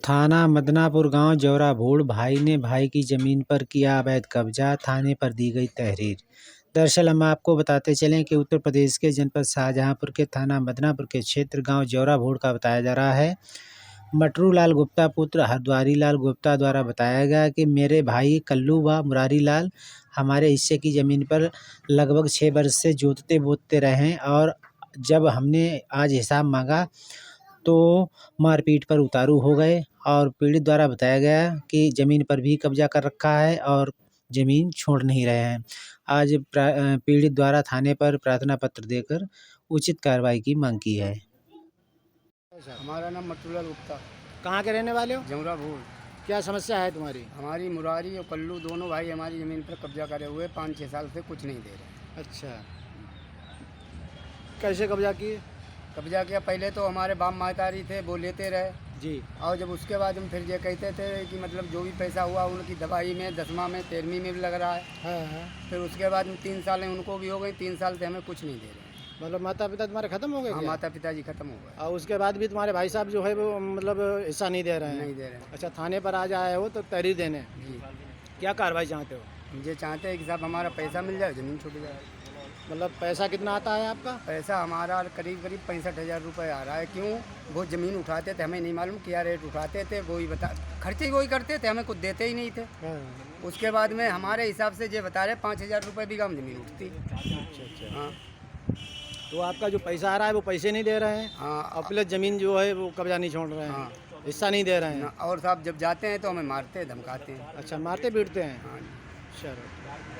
थाना मदनापुर गांव जौरा भूड़ भाई ने भाई की जमीन पर किया अवैध कब्जा, थाने पर दी गई तहरीर। दरअसल हम आपको बताते चलें कि उत्तर प्रदेश के जनपद शाहजहांपुर के थाना मदनापुर के क्षेत्र गांव जौरा भूड़ का बताया जा रहा है। मटरू लाल गुप्ता पुत्र हरद्वारी लाल गुप्ता द्वारा बताया गया कि मेरे भाई कल्लू व मुरारी लाल हमारे हिस्से की ज़मीन पर लगभग 6 वर्ष से जोतते बोतते रहे हैं और जब हमने आज हिसाब मांगा तो मारपीट पर उतारू हो गए और पीड़ित द्वारा बताया गया कि ज़मीन पर भी कब्जा कर रखा है और ज़मीन छोड़ नहीं रहे हैं। आज पीड़ित द्वारा थाने पर प्रार्थना पत्र देकर उचित कार्रवाई की मांग की है। हमारा नाम मटरूलाल गुप्ता। कहाँ के रहने वाले हो? जमुरा भूड़। क्या समस्या है तुम्हारी? हमारी मुरारी और कल्लू दोनों भाई हमारी ज़मीन पर कब्जा करे हुए 5-6 साल से कुछ नहीं दे रहे। अच्छा, कैसे कब्जा किए? कब्जा किया पहले तो हमारे बाप मातारी थे वो लेते रहे जी। और जब उसके बाद हम फिर ये कहते थे कि मतलब जो भी पैसा हुआ उनकी दवाई में 10वां में 13वीं में भी लग रहा है। हाँ। फिर उसके बाद 3 साल उनको भी हो गई, 3 साल से हमें कुछ नहीं दे रहे। मतलब माता पिता तुम्हारे खत्म हो गए? हाँ, माता पिताजी खत्म हो गए और उसके बाद भी तुम्हारे भाई साहब जो है वो मतलब हिस्सा नहीं दे रहे हैं? नहीं दे रहे। अच्छा, थाने पर आज आए हो तो तहरीर देने। जी, क्या कार्रवाई चाहते हो? हम ये चाहते हैं कि साहब हमारा पैसा मिल जाए, ज़मीन छूट जाए। मतलब पैसा कितना आता है आपका? पैसा हमारा करीब 65,000 रुपये आ रहा है। क्यों? वो ज़मीन उठाते थे, हमें नहीं मालूम क्या रेट उठाते थे, वही बता खर्चे वही करते थे, हमें कुछ देते ही नहीं थे। हाँ। उसके बाद में हमारे हिसाब से ये बता रहे 5,000 रुपये भी कम ज़मीन उठती। अच्छा। हाँ तो आपका जो पैसा आ रहा है वो पैसे नहीं दे रहे हैं हाँ और प्लस ज़मीन जो है वो कब्जा नहीं छोड़ रहे हैं, हाँ। हिस्सा नहीं दे रहे हैं। और साहब जब जाते हैं तो हमें मारते धमकाते हैं। अच्छा, मारते पीटते हैं? हाँ। चलो।